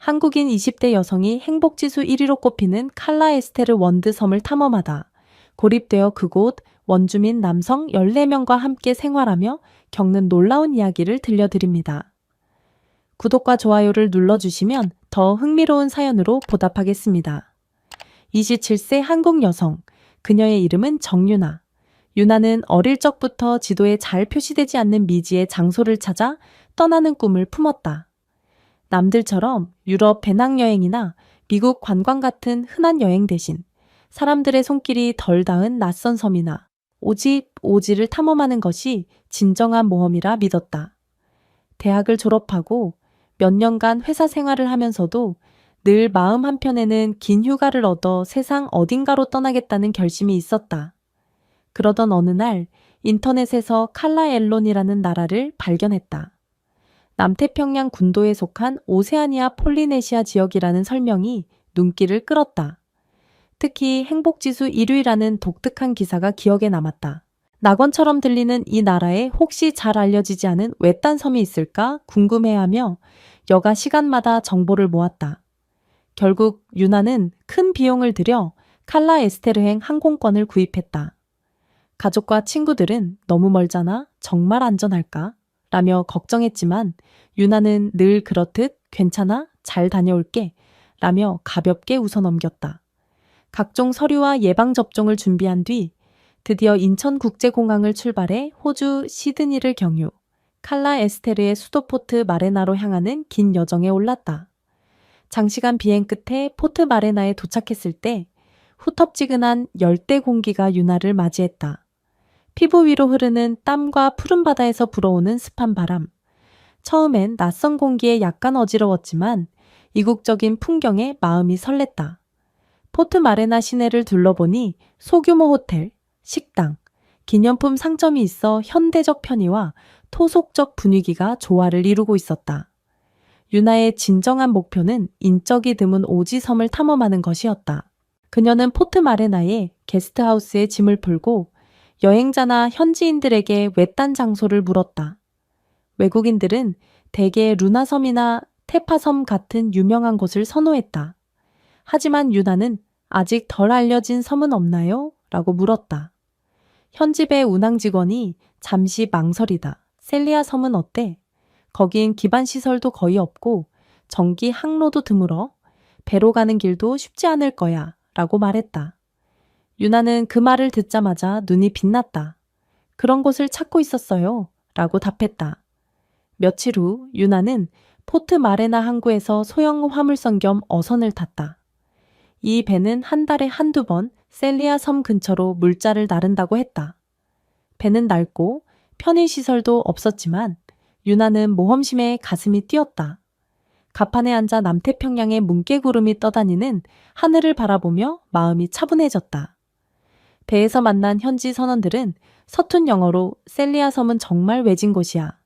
한국인 20대 여성이 행복지수 1위로 꼽히는 칼라 에스테르 원드 섬을 탐험하다. 고립되어 그곳 원주민 남성 14명과 함께 생활하며 겪는 놀라운 이야기를 들려드립니다. 구독과 좋아요를 눌러주시면 더 흥미로운 사연으로 보답하겠습니다. 27세 한국 여성, 그녀의 이름은 정유나. 유나는 어릴 적부터 지도에 잘 표시되지 않는 미지의 장소를 찾아 떠나는 꿈을 품었다. 남들처럼 유럽 배낭여행이나 미국 관광 같은 흔한 여행 대신 사람들의 손길이 덜 닿은 낯선 섬이나 오지를 탐험하는 것이 진정한 모험이라 믿었다. 대학을 졸업하고 몇 년간 회사 생활을 하면서도 늘 마음 한편에는 긴 휴가를 얻어 세상 어딘가로 떠나겠다는 결심이 있었다. 그러던 어느 날 인터넷에서 칼라엘론이라는 나라를 발견했다. 남태평양 군도에 속한 오세아니아 폴리네시아 지역이라는 설명이 눈길을 끌었다. 특히 행복지수 1위라는 독특한 기사가 기억에 남았다. 낙원처럼 들리는 이 나라에 혹시 잘 알려지지 않은 외딴 섬이 있을까 궁금해하며 여가 시간마다 정보를 모았다. 결국 유나는 큰 비용을 들여 칼라 에스테르행 항공권을 구입했다. 가족과 친구들은 너무 멀잖아? 정말 안전할까? 라며 걱정했지만 유나는 늘 그렇듯 괜찮아? 잘 다녀올게 라며 가볍게 웃어넘겼다. 각종 서류와 예방접종을 준비한 뒤 드디어 인천국제공항을 출발해 호주 시드니를 경유, 칼라 에스테르의 수도 포트 마레나로 향하는 긴 여정에 올랐다. 장시간 비행 끝에 포트 마레나에 도착했을 때 후텁지근한 열대 공기가 유나를 맞이했다. 피부 위로 흐르는 땀과 푸른 바다에서 불어오는 습한 바람. 처음엔 낯선 공기에 약간 어지러웠지만 이국적인 풍경에 마음이 설렜다. 포트 마레나 시내를 둘러보니 소규모 호텔, 식당, 기념품 상점이 있어 현대적 편의와 토속적 분위기가 조화를 이루고 있었다. 유나의 진정한 목표는 인적이 드문 오지섬을 탐험하는 것이었다. 그녀는 포트 마레나에 게스트하우스에 짐을 풀고 여행자나 현지인들에게 외딴 장소를 물었다. 외국인들은 대개 루나섬이나 테파섬 같은 유명한 곳을 선호했다. 하지만 유나는 아직 덜 알려진 섬은 없나요? 라고 물었다. 현지 배 운항 직원이 잠시 망설이다. 셀리아 섬은 어때? 거긴 기반 시설도 거의 없고 전기 항로도 드물어 배로 가는 길도 쉽지 않을 거야 라고 말했다. 유나는 그 말을 듣자마자 눈이 빛났다. 그런 곳을 찾고 있었어요 라고 답했다. 며칠 후 유나는 포트 마레나 항구에서 소형 화물선 겸 어선을 탔다. 이 배는 한 달에 한두 번 셀리아 섬 근처로 물자를 나른다고 했다. 배는 낡고 편의시설도 없었지만 유나는 모험심에 가슴이 뛰었다. 갑판에 앉아 남태평양의 뭉게구름이 떠다니는 하늘을 바라보며 마음이 차분해졌다. 배에서 만난 현지 선원들은 서툰 영어로 셀리아 섬은 정말 외진 곳이야.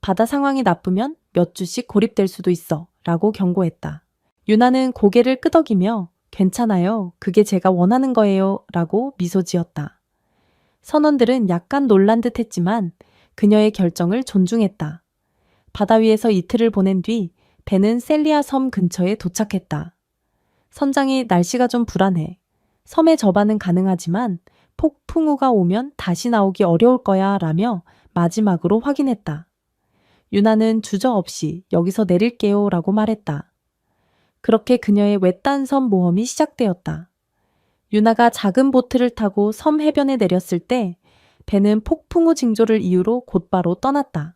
바다 상황이 나쁘면 몇 주씩 고립될 수도 있어 라고 경고했다. 유나는 고개를 끄덕이며 괜찮아요. 그게 제가 원하는 거예요. 라고 미소 지었다. 선원들은 약간 놀란 듯 했지만 그녀의 결정을 존중했다. 바다 위에서 이틀을 보낸 뒤 배는 셀리아 섬 근처에 도착했다. 선장이 날씨가 좀 불안해. 섬에 접안은 가능하지만 폭풍우가 오면 다시 나오기 어려울 거야 라며 마지막으로 확인했다. 유나는 주저없이 여기서 내릴게요 라고 말했다. 그렇게 그녀의 외딴 섬 모험이 시작되었다. 유나가 작은 보트를 타고 섬 해변에 내렸을 때 배는 폭풍우 징조를 이유로 곧바로 떠났다.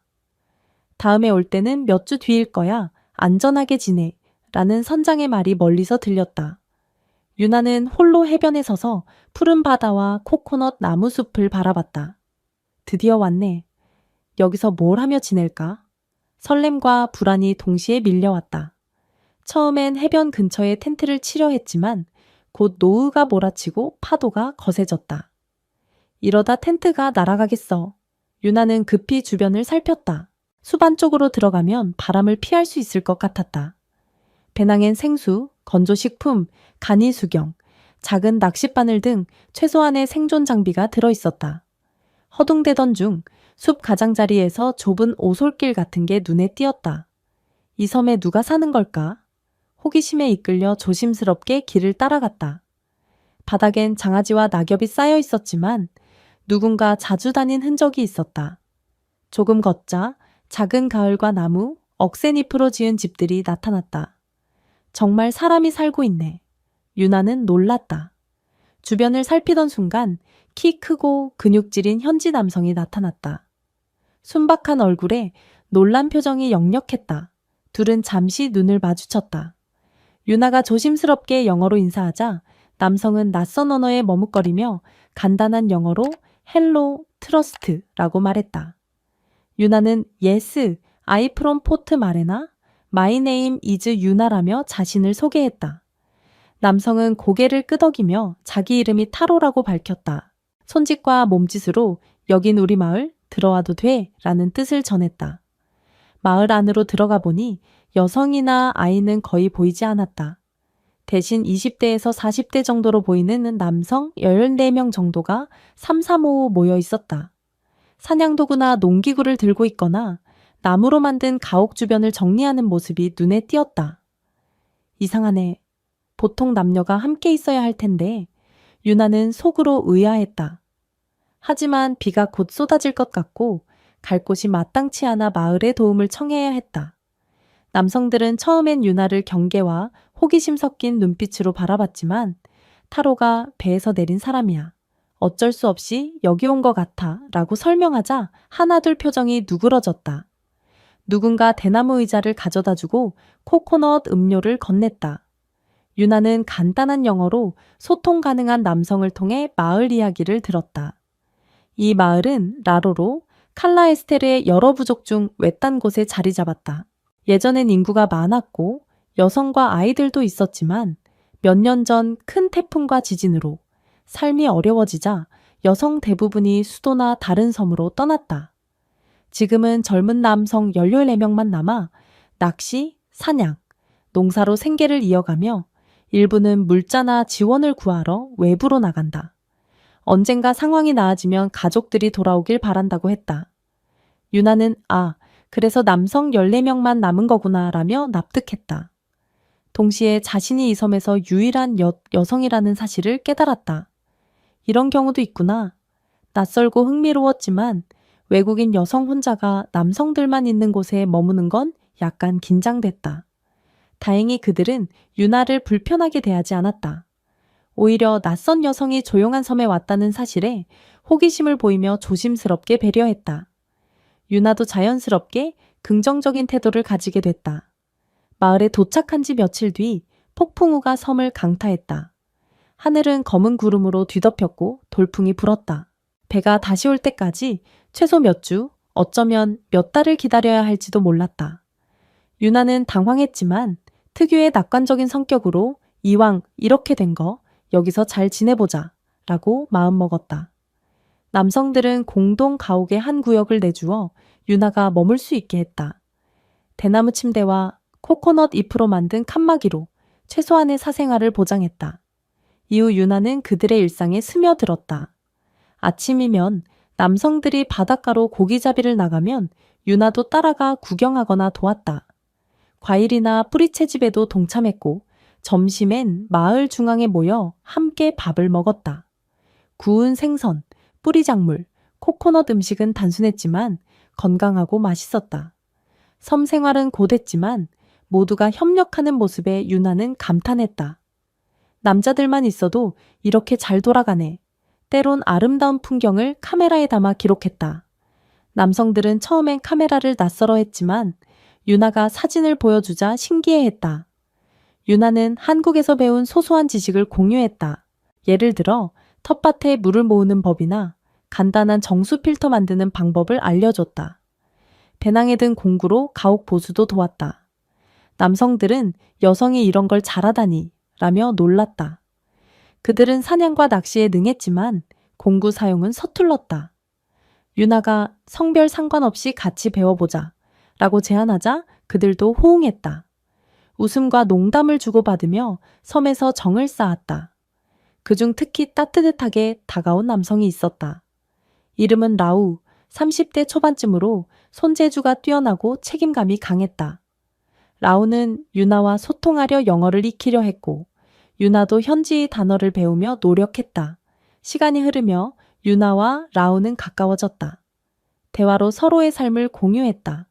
다음에 올 때는 몇 주 뒤일 거야. 안전하게 지내. 라는 선장의 말이 멀리서 들렸다. 유나는 홀로 해변에 서서 푸른 바다와 코코넛 나무 숲을 바라봤다. 드디어 왔네. 여기서 뭘 하며 지낼까? 설렘과 불안이 동시에 밀려왔다. 처음엔 해변 근처에 텐트를 치려 했지만 곧 노우가 몰아치고 파도가 거세졌다. 이러다 텐트가 날아가겠어. 유나는 급히 주변을 살폈다. 숲 안쪽으로 들어가면 바람을 피할 수 있을 것 같았다. 배낭엔 생수, 건조식품, 간이수경, 작은 낚싯바늘 등 최소한의 생존 장비가 들어있었다. 허둥대던 중 숲 가장자리에서 좁은 오솔길 같은 게 눈에 띄었다. 이 섬에 누가 사는 걸까? 호기심에 이끌려 조심스럽게 길을 따라갔다. 바닥엔 장아지와 낙엽이 쌓여 있었지만 누군가 자주 다닌 흔적이 있었다. 조금 걷자 작은 가을과 나무, 억센잎으로 지은 집들이 나타났다. 정말 사람이 살고 있네. 유나는 놀랐다. 주변을 살피던 순간 키 크고 근육질인 현지 남성이 나타났다. 순박한 얼굴에 놀란 표정이 역력했다. 둘은 잠시 눈을 마주쳤다. 유나가 조심스럽게 영어로 인사하자 남성은 낯선 언어에 머뭇거리며 간단한 영어로 헬로 트러스트라고 말했다. 유나는 Yes, I from 포트 마레나? My name is 유나라며 자신을 소개했다. 남성은 고개를 끄덕이며 자기 이름이 타로라고 밝혔다. 손짓과 몸짓으로 여긴 우리 마을, 들어와도 돼 라는 뜻을 전했다. 마을 안으로 들어가 보니 여성이나 아이는 거의 보이지 않았다. 대신 20대에서 40대 정도로 보이는 남성 14명 정도가 삼삼오오 모여 있었다. 사냥도구나 농기구를 들고 있거나 나무로 만든 가옥 주변을 정리하는 모습이 눈에 띄었다. 이상하네. 보통 남녀가 함께 있어야 할 텐데 유나는 속으로 의아했다. 하지만 비가 곧 쏟아질 것 같고 갈 곳이 마땅치 않아 마을의 도움을 청해야 했다. 남성들은 처음엔 유나를 경계와 호기심 섞인 눈빛으로 바라봤지만 타로가 배에서 내린 사람이야. 어쩔 수 없이 여기 온 것 같아 라고 설명하자 하나둘 표정이 누그러졌다. 누군가 대나무 의자를 가져다 주고 코코넛 음료를 건넸다. 유나는 간단한 영어로 소통 가능한 남성을 통해 마을 이야기를 들었다. 이 마을은 라로로 칼라에스테르의 여러 부족 중 외딴 곳에 자리 잡았다. 예전엔 인구가 많았고 여성과 아이들도 있었지만 몇 년 전 큰 태풍과 지진으로 삶이 어려워지자 여성 대부분이 수도나 다른 섬으로 떠났다. 지금은 젊은 남성 14명만 남아 낚시, 사냥, 농사로 생계를 이어가며 일부는 물자나 지원을 구하러 외부로 나간다. 언젠가 상황이 나아지면 가족들이 돌아오길 바란다고 했다. 유나는 그래서 남성 14명만 남은 거구나 라며 납득했다. 동시에 자신이 이 섬에서 유일한 여성이라는 사실을 깨달았다. 이런 경우도 있구나. 낯설고 흥미로웠지만 외국인 여성 혼자가 남성들만 있는 곳에 머무는 건 약간 긴장됐다. 다행히 그들은 유나를 불편하게 대하지 않았다. 오히려 낯선 여성이 조용한 섬에 왔다는 사실에 호기심을 보이며 조심스럽게 배려했다. 유나도 자연스럽게 긍정적인 태도를 가지게 됐다. 마을에 도착한 지 며칠 뒤 폭풍우가 섬을 강타했다. 하늘은 검은 구름으로 뒤덮였고 돌풍이 불었다. 배가 다시 올 때까지 최소 몇 주, 어쩌면 몇 달을 기다려야 할지도 몰랐다. 유나는 당황했지만 특유의 낙관적인 성격으로 이왕 이렇게 된 거 여기서 잘 지내보자 라고 마음먹었다. 남성들은 공동 가옥의 한 구역을 내주어 유나가 머물 수 있게 했다. 대나무 침대와 코코넛 잎으로 만든 칸막이로 최소한의 사생활을 보장했다. 이후 유나는 그들의 일상에 스며들었다. 아침이면 남성들이 바닷가로 고기잡이를 나가면 유나도 따라가 구경하거나 도왔다. 과일이나 뿌리채집에도 동참했고 점심엔 마을 중앙에 모여 함께 밥을 먹었다. 구운 생선, 뿌리작물, 코코넛 음식은 단순했지만 건강하고 맛있었다. 섬 생활은 고됐지만 모두가 협력하는 모습에 유나는 감탄했다. 남자들만 있어도 이렇게 잘 돌아가네. 때론 아름다운 풍경을 카메라에 담아 기록했다. 남성들은 처음엔 카메라를 낯설어했지만 유나가 사진을 보여주자 신기해했다. 유나는 한국에서 배운 소소한 지식을 공유했다. 예를 들어 텃밭에 물을 모으는 법이나 간단한 정수 필터 만드는 방법을 알려줬다. 배낭에 든 공구로 가옥 보수도 도왔다. 남성들은 여성이 이런 걸 잘하다니 라며 놀랐다. 그들은 사냥과 낚시에 능했지만 공구 사용은 서툴렀다. 유나가 성별 상관없이 같이 배워보자 라고 제안하자 그들도 호응했다. 웃음과 농담을 주고받으며 섬에서 정을 쌓았다. 그중 특히 따뜻하게 다가온 남성이 있었다. 이름은 라우, 30대 초반쯤으로 손재주가 뛰어나고 책임감이 강했다. 라우는 유나와 소통하려 영어를 익히려 했고 유나도 현지의 단어를 배우며 노력했다. 시간이 흐르며 유나와 라우는 가까워졌다. 대화로 서로의 삶을 공유했다.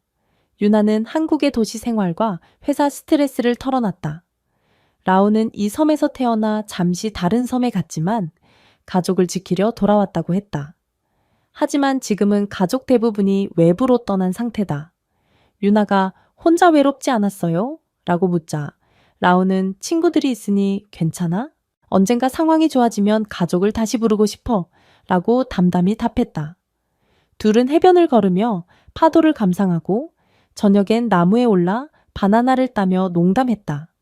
유나는 한국의 도시 생활과 회사 스트레스를 털어놨다. 라우는 이 섬에서 태어나 잠시 다른 섬에 갔지만 가족을 지키려 돌아왔다고 했다. 하지만 지금은 가족 대부분이 외부로 떠난 상태다. 유나가 혼자 외롭지 않았어요? 라고 묻자 라우는 친구들이 있으니 괜찮아? 언젠가 상황이 좋아지면 가족을 다시 부르고 싶어 라고 담담히 답했다. 둘은 해변을 걸으며 파도를 감상하고 저녁엔 나무에 올라 바나나를 따며 농담했다.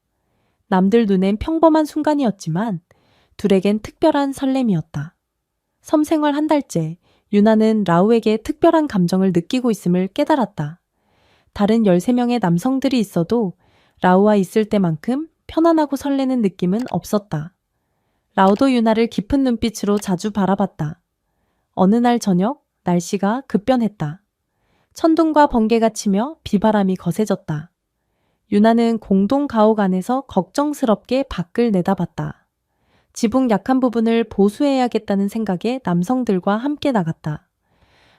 남들 눈엔 평범한 순간이었지만 둘에겐 특별한 설렘이었다. 섬 생활 한 달째 유나는 라우에게 특별한 감정을 느끼고 있음을 깨달았다. 다른 13명의 남성들이 있어도 라우와 있을 때만큼 편안하고 설레는 느낌은 없었다. 라우도 유나를 깊은 눈빛으로 자주 바라봤다. 어느 날 저녁 날씨가 급변했다. 천둥과 번개가 치며 비바람이 거세졌다. 유나는 공동 가옥 안에서 걱정스럽게 밖을 내다봤다. 지붕 약한 부분을 보수해야겠다는 생각에 남성들과 함께 나갔다.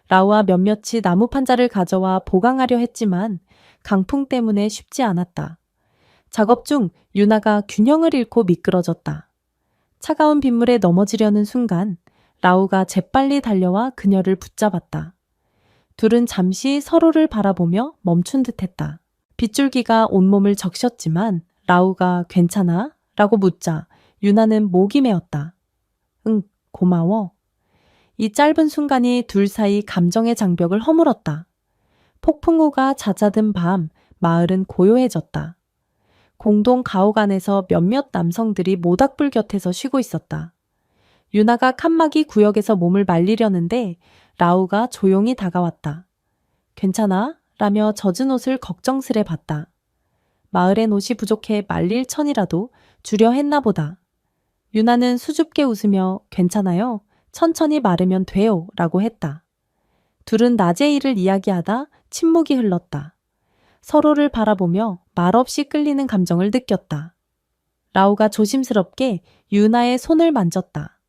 라우와 몇몇이 나무 판자를 가져와 보강하려 했지만 강풍 때문에 쉽지 않았다. 작업 중 유나가 균형을 잃고 미끄러졌다. 차가운 빗물에 넘어지려는 순간 라우가 재빨리 달려와 그녀를 붙잡았다. 둘은 잠시 서로를 바라보며 멈춘 듯했다. 빗줄기가 온몸을 적셨지만 라우가 괜찮아? 라고 묻자 유나는 목이 메었다. 응, 고마워. 이 짧은 순간이 둘 사이 감정의 장벽을 허물었다. 폭풍우가 잦아든 밤, 마을은 고요해졌다. 공동 가옥 안에서 몇몇 남성들이 모닥불 곁에서 쉬고 있었다. 유나가 칸막이 구역에서 몸을 말리려는데 라우가 조용히 다가왔다. 괜찮아? 라며 젖은 옷을 걱정스레 봤다. 마을엔 옷이 부족해 말릴 천이라도 주려 했나 보다. 유나는 수줍게 웃으며 괜찮아요. 천천히 마르면 돼요. 라고 했다. 둘은 낮의 일을 이야기하다 침묵이 흘렀다. 서로를 바라보며 말없이 끌리는 감정을 느꼈다. 라우가 조심스럽게 유나의 손을 만졌다.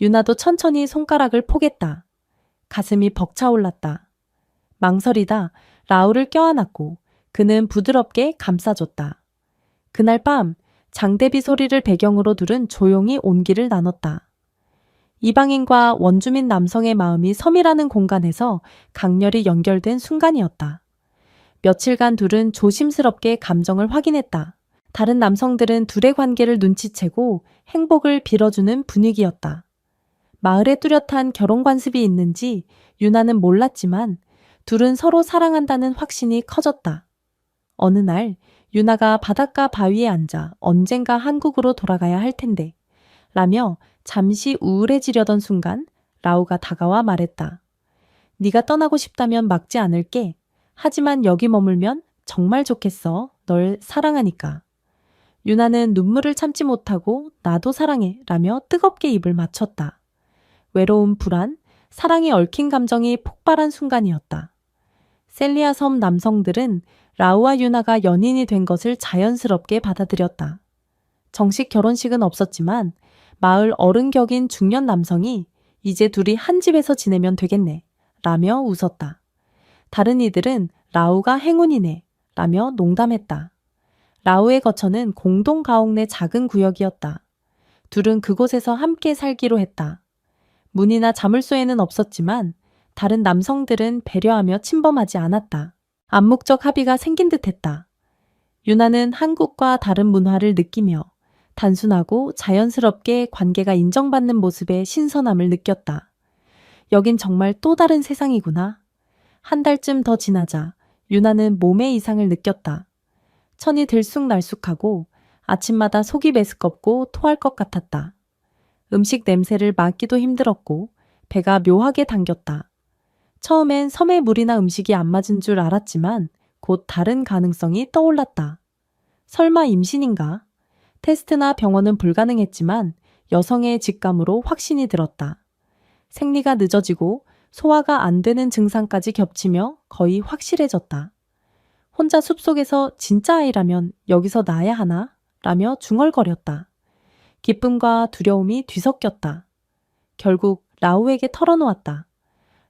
유나도 천천히 손가락을 포겠다. 가슴이 벅차올랐다. 망설이다 라우를 껴안았고 그는 부드럽게 감싸줬다. 그날 밤 장대비 소리를 배경으로 둘은 조용히 온기를 나눴다. 이방인과 원주민 남성의 마음이 섬이라는 공간에서 강렬히 연결된 순간이었다. 며칠간 둘은 조심스럽게 감정을 확인했다. 다른 남성들은 둘의 관계를 눈치채고 행복을 빌어주는 분위기였다. 마을에 뚜렷한 결혼 관습이 있는지 유나는 몰랐지만 둘은 서로 사랑한다는 확신이 커졌다. 어느 날 유나가 바닷가 바위에 앉아 언젠가 한국으로 돌아가야 할 텐데 라며 잠시 우울해지려던 순간 라우가 다가와 말했다. 네가 떠나고 싶다면 막지 않을게. 하지만 여기 머물면 정말 좋겠어. 널 사랑하니까. 유나는 눈물을 참지 못하고 나도 사랑해 라며 뜨겁게 입을 맞췄다. 외로움, 불안, 사랑에 얽힌 감정이 폭발한 순간이었다. 셀리아 섬 남성들은 라우와 유나가 연인이 된 것을 자연스럽게 받아들였다. 정식 결혼식은 없었지만 마을 어른 격인 중년 남성이 이제 둘이 한 집에서 지내면 되겠네 라며 웃었다. 다른 이들은 라우가 행운이네 라며 농담했다. 라우의 거처는 공동 가옥 내 작은 구역이었다. 둘은 그곳에서 함께 살기로 했다. 문이나 자물쇠에는 없었지만 다른 남성들은 배려하며 침범하지 않았다. 암묵적 합의가 생긴 듯했다. 유나는 한국과 다른 문화를 느끼며 단순하고 자연스럽게 관계가 인정받는 모습에 신선함을 느꼈다. 여긴 정말 또 다른 세상이구나. 한 달쯤 더 지나자 유나는 몸의 이상을 느꼈다. 천이 들쑥날쑥하고 아침마다 속이 메스껍고 토할 것 같았다. 음식 냄새를 맡기도 힘들었고 배가 묘하게 당겼다. 처음엔 섬의 물이나 음식이 안 맞은 줄 알았지만 곧 다른 가능성이 떠올랐다. 설마 임신인가? 테스트나 병원은 불가능했지만 여성의 직감으로 확신이 들었다. 생리가 늦어지고 소화가 안 되는 증상까지 겹치며 거의 확실해졌다. 혼자 숲속에서 진짜 아이라면 여기서 낳아야 하나? 라며 중얼거렸다. 기쁨과 두려움이 뒤섞였다. 결국 라우에게 털어놓았다.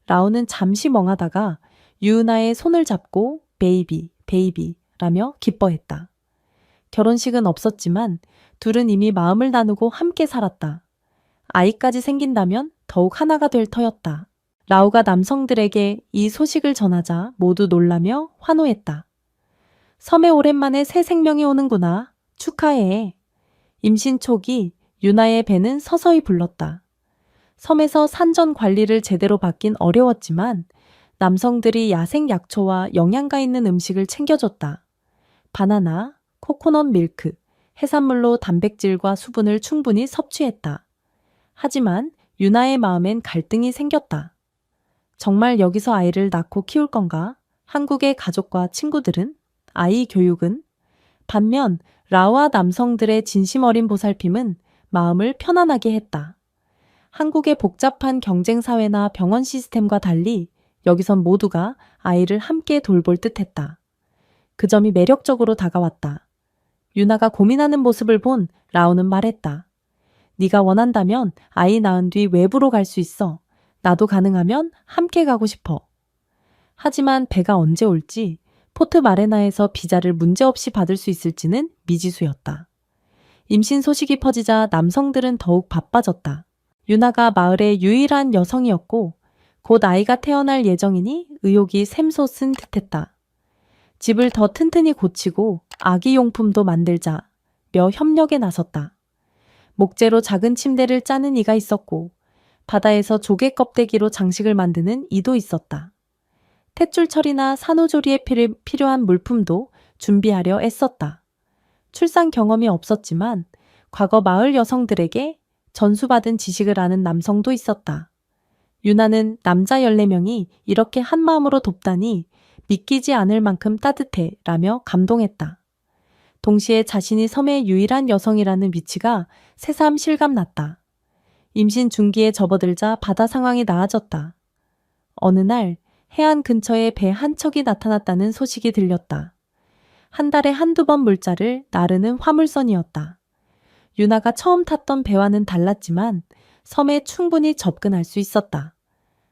라우는 잠시 멍하다가 유은아의 손을 잡고 베이비, 베이비 라며 기뻐했다. 결혼식은 없었지만 둘은 이미 마음을 나누고 함께 살았다. 아이까지 생긴다면 더욱 하나가 될 터였다. 라우가 남성들에게 이 소식을 전하자 모두 놀라며 환호했다. 섬에 오랜만에 새 생명이 오는구나. 축하해. 임신 초기 유나의 배는 서서히 불렀다. 섬에서 산전 관리를 제대로 받긴 어려웠지만 남성들이 야생 약초와 영양가 있는 음식을 챙겨줬다. 바나나, 코코넛 밀크, 해산물로 단백질과 수분을 충분히 섭취했다. 하지만 유나의 마음엔 갈등이 생겼다. 정말 여기서 아이를 낳고 키울 건가? 한국의 가족과 친구들은? 아이 교육은? 반면 라와 남성들의 진심 어린 보살핌은 마음을 편안하게 했다. 한국의 복잡한 경쟁사회나 병원 시스템과 달리 여기선 모두가 아이를 함께 돌볼 듯했다. 그 점이 매력적으로 다가왔다. 유나가 고민하는 모습을 본 라오는 말했다. 네가 원한다면 아이 낳은 뒤 외부로 갈 수 있어. 나도 가능하면 함께 가고 싶어. 하지만 배가 언제 올지 포트 마레나에서 비자를 문제없이 받을 수 있을지는 미지수였다. 임신 소식이 퍼지자 남성들은 더욱 바빠졌다. 유나가 마을의 유일한 여성이었고 곧 아이가 태어날 예정이니 의욕이 샘솟은 듯했다. 집을 더 튼튼히 고치고 아기 용품도 만들자며 협력에 나섰다. 목재로 작은 침대를 짜는 이가 있었고 바다에서 조개 껍데기로 장식을 만드는 이도 있었다. 탯줄 처리나 산후조리에 필요한 물품도 준비하려 애썼다. 출산 경험이 없었지만 과거 마을 여성들에게 전수받은 지식을 아는 남성도 있었다. 유나는 남자 14명이 이렇게 한마음으로 돕다니 믿기지 않을 만큼 따뜻해 라며 감동했다. 동시에 자신이 섬의 유일한 여성이라는 위치가 새삼 실감났다. 임신 중기에 접어들자 바다 상황이 나아졌다. 어느 날 해안 근처에 배 한 척이 나타났다는 소식이 들렸다. 한 달에 한두 번 물자를 나르는 화물선이었다. 유나가 처음 탔던 배와는 달랐지만 섬에 충분히 접근할 수 있었다.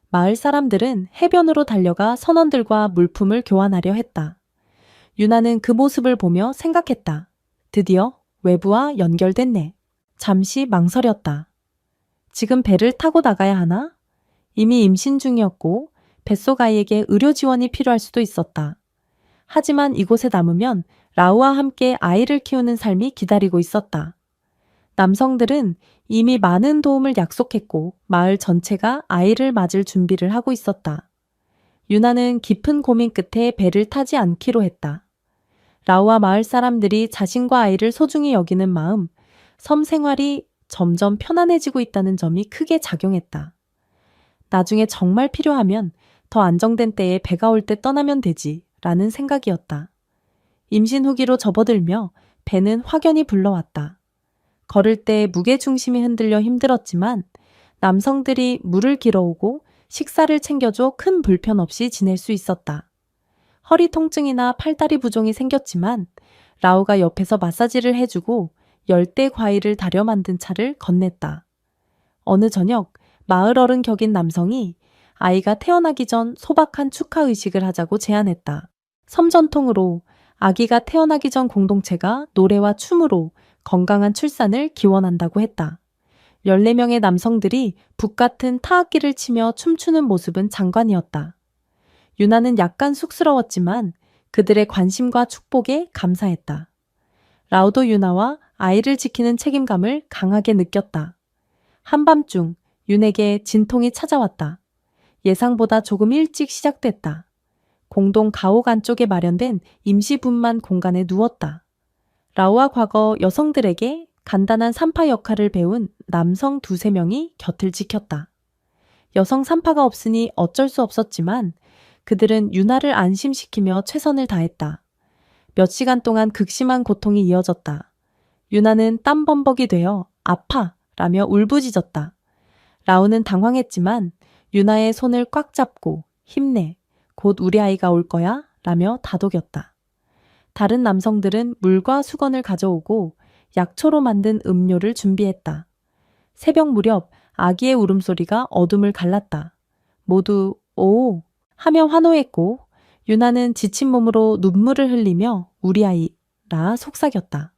마을 사람들은 해변으로 달려가 선원들과 물품을 교환하려 했다. 유나는 그 모습을 보며 생각했다. 드디어 외부와 연결됐네. 잠시 망설였다. 지금 배를 타고 나가야 하나? 이미 임신 중이었고 뱃속 아이에게 의료 지원이 필요할 수도 있었다. 하지만 이곳에 남으면 라우와 함께 아이를 키우는 삶이 기다리고 있었다. 남성들은 이미 많은 도움을 약속했고 마을 전체가 아이를 맞을 준비를 하고 있었다. 유나는 깊은 고민 끝에 배를 타지 않기로 했다. 라우와 마을 사람들이 자신과 아이를 소중히 여기는 마음, 섬 생활이 점점 편안해지고 있다는 점이 크게 작용했다. 나중에 정말 필요하면 더 안정된 때에 배가 올 때 떠나면 되지 라는 생각이었다. 임신 후기로 접어들며 배는 확연히 불러왔다. 걸을 때 무게중심이 흔들려 힘들었지만 남성들이 물을 길어오고 식사를 챙겨줘 큰 불편 없이 지낼 수 있었다. 허리 통증이나 팔다리 부종이 생겼지만 라우가 옆에서 마사지를 해주고 열대 과일을 다려 만든 차를 건넸다. 어느 저녁 마을 어른 격인 남성이 아이가 태어나기 전 소박한 축하 의식을 하자고 제안했다. 섬 전통으로 아기가 태어나기 전 공동체가 노래와 춤으로 건강한 출산을 기원한다고 했다. 14명의 남성들이 북 같은 타악기를 치며 춤추는 모습은 장관이었다. 유나는 약간 쑥스러웠지만 그들의 관심과 축복에 감사했다. 라우도 유나와 아이를 지키는 책임감을 강하게 느꼈다. 한밤중 윤에게 진통이 찾아왔다. 예상보다 조금 일찍 시작됐다. 공동 가옥 안쪽에 마련된 임시분만 공간에 누웠다. 라우와 과거 여성들에게 간단한 산파 역할을 배운 남성 2~3명이 곁을 지켰다. 여성 산파가 없으니 어쩔 수 없었지만 그들은 유나를 안심시키며 최선을 다했다. 몇 시간 동안 극심한 고통이 이어졌다. 유나는 땀범벅이 되어 아파 라며 울부짖었다. 라우는 당황했지만 유나의 손을 꽉 잡고 힘내, 곧 우리 아이가 올 거야 라며 다독였다. 다른 남성들은 물과 수건을 가져오고 약초로 만든 음료를 준비했다. 새벽 무렵 아기의 울음소리가 어둠을 갈랐다. 모두 오 하며 환호했고 유나는 지친 몸으로 눈물을 흘리며 우리 아이라 속삭였다.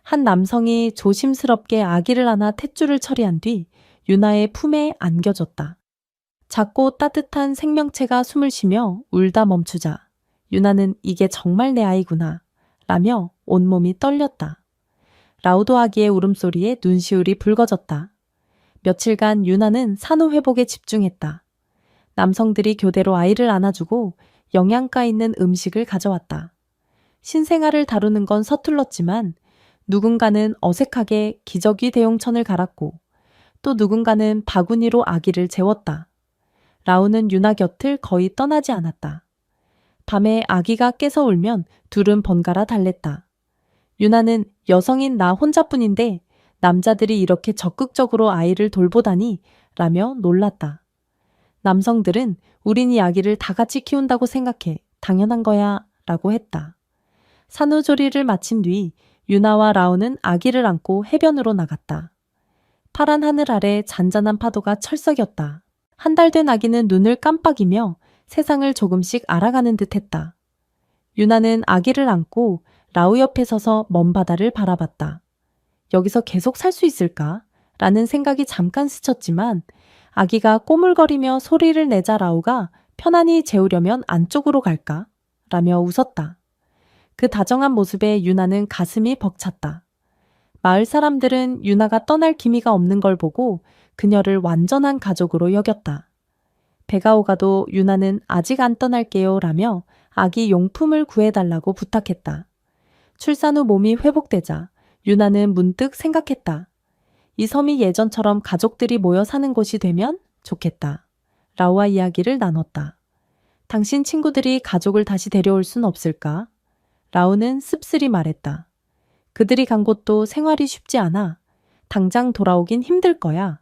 한 남성이 조심스럽게 아기를 안아 탯줄을 처리한 뒤 유나의 품에 안겨줬다. 작고 따뜻한 생명체가 숨을 쉬며 울다 멈추자 유나는 이게 정말 내 아이구나 라며 온몸이 떨렸다. 라우도 아기의 울음소리에 눈시울이 붉어졌다. 며칠간 유나는 산후 회복에 집중했다. 남성들이 교대로 아이를 안아주고 영양가 있는 음식을 가져왔다. 신생아를 다루는 건 서툴렀지만 누군가는 어색하게 기저귀 대용천을 갈았고 또 누군가는 바구니로 아기를 재웠다. 라우는 유나 곁을 거의 떠나지 않았다. 밤에 아기가 깨서 울면 둘은 번갈아 달랬다. 유나는 여성인 나 혼자뿐인데 남자들이 이렇게 적극적으로 아이를 돌보다니 라며 놀랐다. 남성들은 우린 이 아기를 다 같이 키운다고 생각해. 당연한 거야 라고 했다. 산후조리를 마친 뒤 유나와 라우는 아기를 안고 해변으로 나갔다. 파란 하늘 아래 잔잔한 파도가 철썩였다. 한 달 된 아기는 눈을 깜빡이며 세상을 조금씩 알아가는 듯 했다. 유나는 아기를 안고 라우 옆에 서서 먼 바다를 바라봤다. 여기서 계속 살 수 있을까? 라는 생각이 잠깐 스쳤지만 아기가 꼬물거리며 소리를 내자 라우가 편안히 재우려면 안쪽으로 갈까? 라며 웃었다. 그 다정한 모습에 유나는 가슴이 벅찼다. 마을 사람들은 유나가 떠날 기미가 없는 걸 보고 그녀를 완전한 가족으로 여겼다. 배가 오가도 유나는 아직 안 떠날게요 라며 아기 용품을 구해달라고 부탁했다. 출산 후 몸이 회복되자 유나는 문득 생각했다. 이 섬이 예전처럼 가족들이 모여 사는 곳이 되면 좋겠다. 라우와 이야기를 나눴다. 당신 친구들이 가족을 다시 데려올 순 없을까? 라우는 씁쓸히 말했다. 그들이 간 곳도 생활이 쉽지 않아. 당장 돌아오긴 힘들 거야.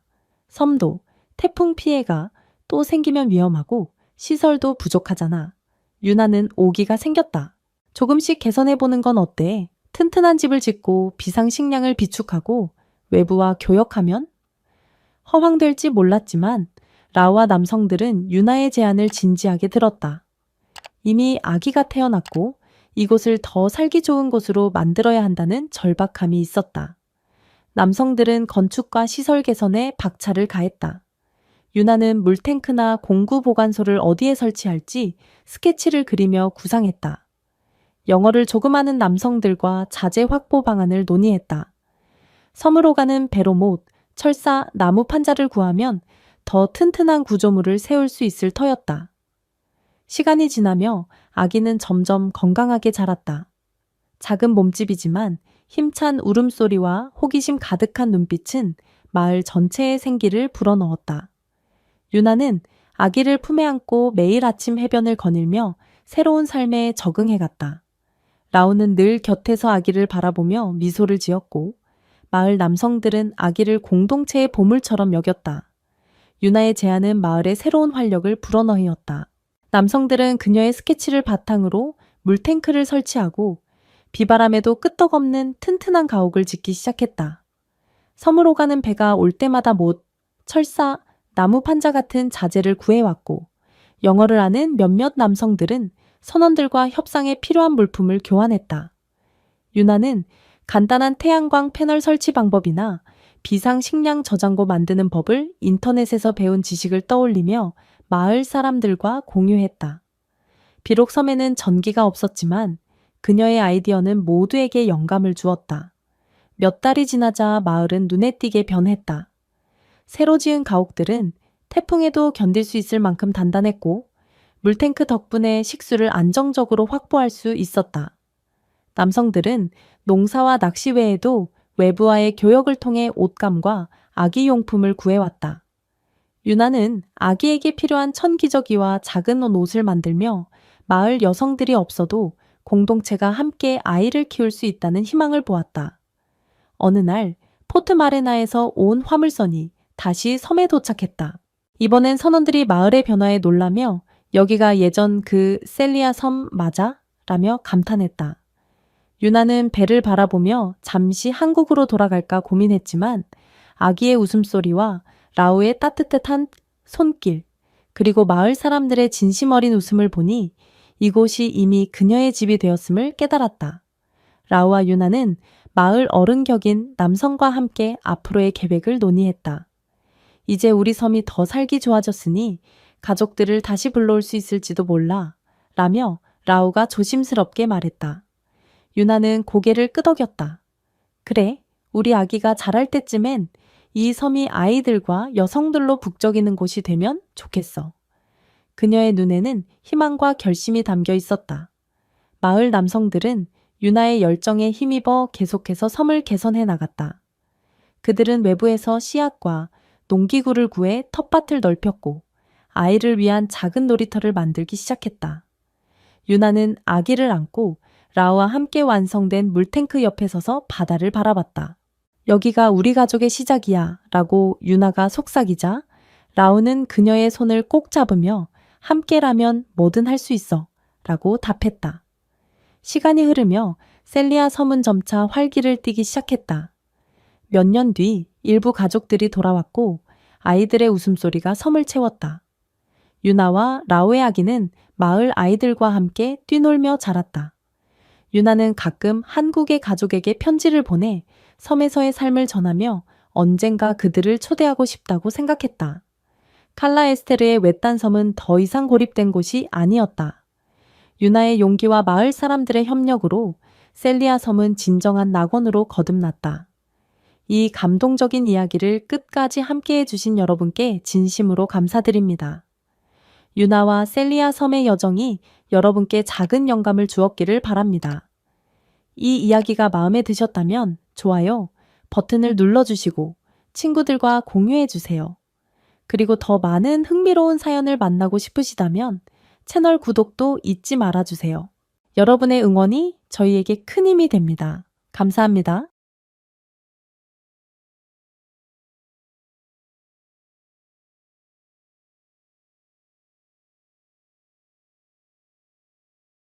섬도 태풍 피해가 또 생기면 위험하고 시설도 부족하잖아. 유나는 오기가 생겼다. 조금씩 개선해보는 건 어때? 튼튼한 집을 짓고 비상식량을 비축하고 외부와 교역하면? 허황될지 몰랐지만 라우와 남성들은 유나의 제안을 진지하게 들었다. 이미 아기가 태어났고 이곳을 더 살기 좋은 곳으로 만들어야 한다는 절박함이 있었다. 남성들은 건축과 시설 개선에 박차를 가했다. 유나는 물탱크나 공구 보관소를 어디에 설치할지 스케치를 그리며 구상했다. 영어를 조금 아는 남성들과 자재 확보 방안을 논의했다. 섬으로 가는 배로 못, 철사, 나무 판자를 구하면 더 튼튼한 구조물을 세울 수 있을 터였다. 시간이 지나며 아기는 점점 건강하게 자랐다. 작은 몸집이지만 힘찬 울음소리와 호기심 가득한 눈빛은 마을 전체의 생기를 불어넣었다. 유나는 아기를 품에 안고 매일 아침 해변을 거닐며 새로운 삶에 적응해갔다. 라우는 늘 곁에서 아기를 바라보며 미소를 지었고 마을 남성들은 아기를 공동체의 보물처럼 여겼다. 유나의 제안은 마을에 새로운 활력을 불어넣었다. 남성들은 그녀의 스케치를 바탕으로 물탱크를 설치하고 비바람에도 끄떡없는 튼튼한 가옥을 짓기 시작했다. 섬으로 가는 배가 올 때마다 못, 철사, 나무 판자 같은 자재를 구해왔고 영어를 아는 몇몇 남성들은 선원들과 협상에 필요한 물품을 교환했다. 유나는 간단한 태양광 패널 설치 방법이나 비상식량 저장고 만드는 법을 인터넷에서 배운 지식을 떠올리며 마을 사람들과 공유했다. 비록 섬에는 전기가 없었지만 그녀의 아이디어는 모두에게 영감을 주었다. 몇 달이 지나자 마을은 눈에 띄게 변했다. 새로 지은 가옥들은 태풍에도 견딜 수 있을 만큼 단단했고 물탱크 덕분에 식수를 안정적으로 확보할 수 있었다. 남성들은 농사와 낚시 외에도 외부와의 교역을 통해 옷감과 아기 용품을 구해왔다. 유나는 아기에게 필요한 천기저귀와 작은 옷을 만들며 마을 여성들이 없어도 공동체가 함께 아이를 키울 수 있다는 희망을 보았다. 어느 날 포트 마레나에서 온 화물선이 다시 섬에 도착했다. 이번엔 선원들이 마을의 변화에 놀라며 여기가 예전 그 셀리아 섬 맞아? 라며 감탄했다. 유나는 배를 바라보며 잠시 한국으로 돌아갈까 고민했지만 아기의 웃음소리와 라우의 따뜻한 손길, 그리고 마을 사람들의 진심 어린 웃음을 보니 이곳이 이미 그녀의 집이 되었음을 깨달았다. 라우와 유나는 마을 어른 격인 남성과 함께 앞으로의 계획을 논의했다. 이제 우리 섬이 더 살기 좋아졌으니 가족들을 다시 불러올 수 있을지도 몰라 라며 라우가 조심스럽게 말했다. 유나는 고개를 끄덕였다. 그래, 우리 아기가 자랄 때쯤엔 이 섬이 아이들과 여성들로 북적이는 곳이 되면 좋겠어. 그녀의 눈에는 희망과 결심이 담겨 있었다. 마을 남성들은 유나의 열정에 힘입어 계속해서 섬을 개선해 나갔다. 그들은 외부에서 씨앗과 농기구를 구해 텃밭을 넓혔고 아이를 위한 작은 놀이터를 만들기 시작했다. 유나는 아기를 안고 라우와 함께 완성된 물탱크 옆에 서서 바다를 바라봤다. 여기가 우리 가족의 시작이야 라고 유나가 속삭이자 라우는 그녀의 손을 꼭 잡으며 함께라면 뭐든 할 수 있어 라고 답했다. 시간이 흐르며 셀리아 섬은 점차 활기를 띠기 시작했다. 몇 년 뒤 일부 가족들이 돌아왔고 아이들의 웃음소리가 섬을 채웠다. 유나와 라우의 아기는 마을 아이들과 함께 뛰놀며 자랐다. 유나는 가끔 한국의 가족에게 편지를 보내 섬에서의 삶을 전하며 언젠가 그들을 초대하고 싶다고 생각했다. 칼라 에스테르의 외딴 섬은 더 이상 고립된 곳이 아니었다. 유나의 용기와 마을 사람들의 협력으로 셀리아 섬은 진정한 낙원으로 거듭났다. 이 감동적인 이야기를 끝까지 함께해 주신 여러분께 진심으로 감사드립니다. 유나와 셀리아 섬의 여정이 여러분께 작은 영감을 주었기를 바랍니다. 이 이야기가 마음에 드셨다면 좋아요 버튼을 눌러주시고 친구들과 공유해주세요. 그리고 더 많은 흥미로운 사연을 만나고 싶으시다면 채널 구독도 잊지 말아주세요. 여러분의 응원이 저희에게 큰 힘이 됩니다. 감사합니다.